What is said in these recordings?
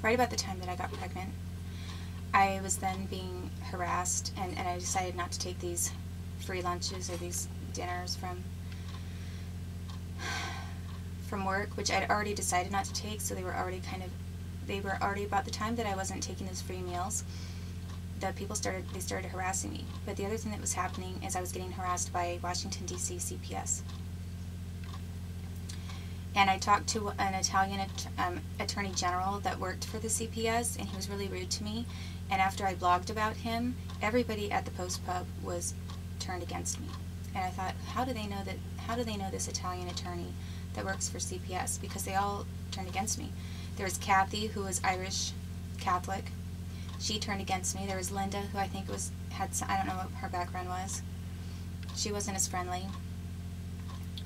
right about the time that I got pregnant, I was then being harassed, and I decided not to take these free lunches or these dinners from work, which I'd already decided not to take, so they were already about the time that I wasn't taking those free meals. The people started harassing me. But the other thing that was happening is I was getting harassed by Washington, D.C. CPS. And I talked to an Italian attorney general that worked for the CPS, and he was really rude to me. And after I blogged about him, everybody at the Post Pub was turned against me. And I thought, how do they know this Italian attorney that works for CPS? Because they all turned against me. There was Kathy, who was Irish Catholic. She turned against me. There was Linda, who I think I don't know what her background was. She wasn't as friendly.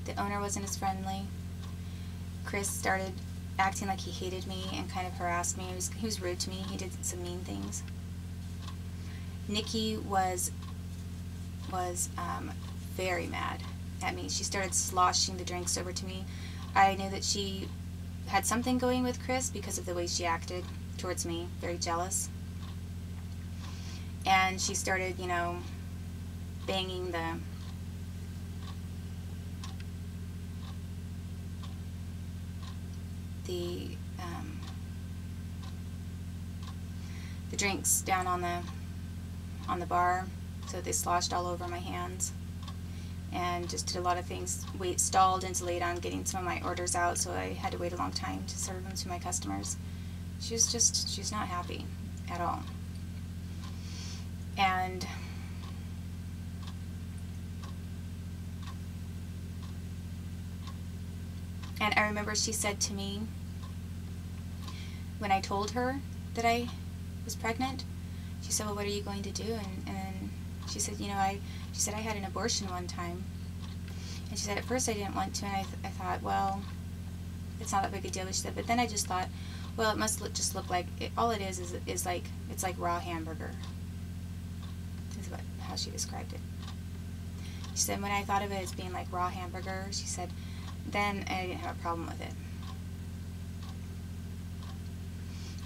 The owner wasn't as friendly. Chris started acting like he hated me and kind of harassed me. He was rude to me. He did some mean things. Nikki was very mad at me. She started sloshing the drinks over to me. I knew that she had something going with Chris because of the way she acted towards me, very jealous. And she started, banging the drinks down on the bar, so they sloshed all over my hands, and just did a lot of things. Stalled and delayed on getting some of my orders out, so I had to wait a long time to serve them to my customers. She's not happy at all. And I remember she said to me, when I told her that I was pregnant, she said, well, what are you going to do? And she said, she said, I had an abortion one time. And she said, at first I didn't want to, and I thought, well, it's not that big a deal. She said, but then I just thought, well, it must just look like, all it is like, it's like raw hamburger. This is how she described it. She said, when I thought of it as being like raw hamburger, she said, then I didn't have a problem with it.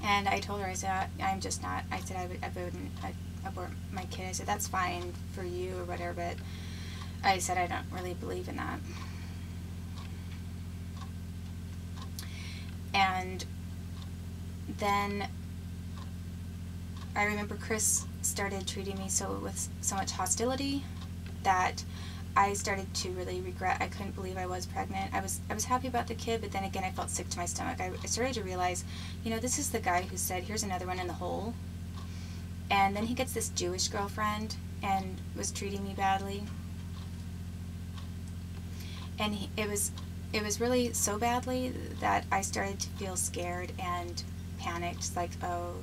And I told her, I said, I'm just not, I said, I wouldn't abort my kid. I said, that's fine for you or whatever, but I said, I don't really believe in that. And then I remember Chris started treating me with so much hostility that I started to really regret. I couldn't believe I was pregnant. I was happy about the kid, but then again I felt sick to my stomach. I started to realize, this is the guy who said, here's another one in the hole. And then he gets this Jewish girlfriend and was treating me badly. And it was really so badly that I started to feel scared and panicked, like, oh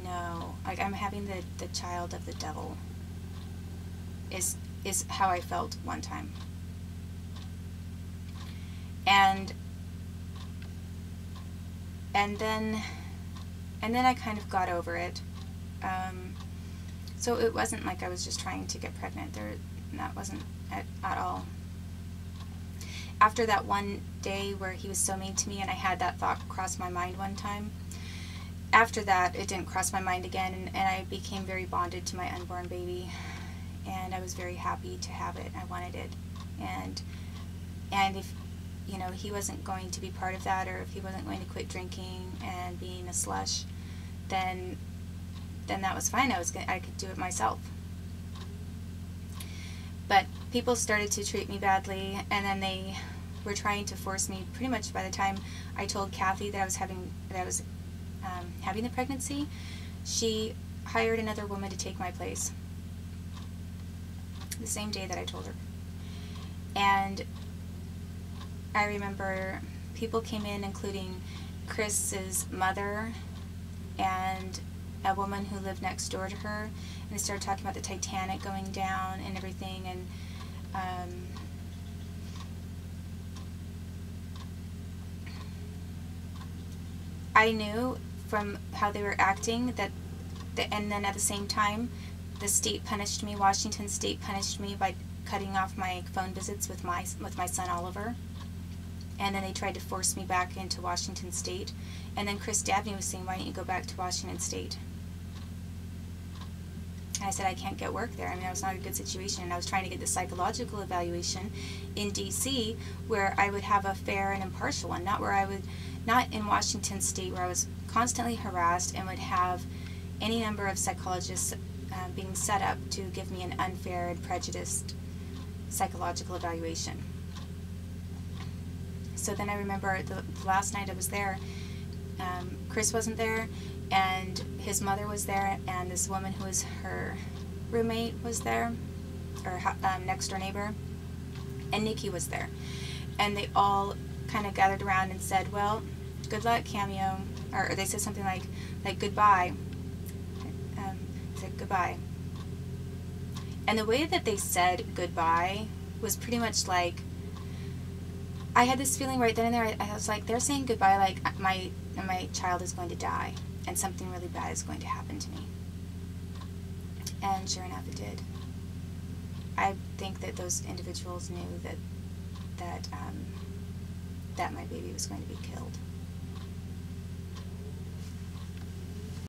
no, like I'm having the child of the devil is how I felt one time. And then I kind of got over it. So it wasn't like I was just trying to get pregnant. That wasn't at all. After that one day where he was so mean to me, and I had that thought cross my mind one time, after that it didn't cross my mind again, and I became very bonded to my unborn baby, and I was very happy to have it. I wanted it, and if he wasn't going to be part of that, or if he wasn't going to quit drinking and being a slush, then that was fine. I could do it myself. But people started to treat me badly, and then they were trying to force me. Pretty much by the time I told Kathy that I was having the pregnancy, she hired another woman to take my place. The same day that I told her. And I remember people came in, including Chris's mother and a woman who lived next door to her, and they started talking about the Titanic going down and everything, and I knew from how they were acting and then at the same time, the state punished me. Washington State punished me by cutting off my phone visits with my son Oliver. And then they tried to force me back into Washington State. And then Chris Dabney was saying, why don't you go back to Washington State? And I said, I can't get work there. I mean, I was not in a good situation, and I was trying to get the psychological evaluation in D.C. where I would have a fair and impartial one, not in Washington State where I was constantly harassed and would have any number of psychologists being set up to give me an unfair and prejudiced psychological evaluation. So then I remember the last night I was there, Chris wasn't there, and his mother was there, and this woman who was her roommate was there, or next door neighbor, and Nikki was there. And they all kind of gathered around and said, well, good luck, Cameo, or they said something like goodbye. They said goodbye. And the way that they said goodbye was pretty much like, I had this feeling right then and there, I was like, they're saying goodbye like my child is going to die and something really bad is going to happen to me. And sure enough, it did. I think that those individuals knew that my baby was going to be killed.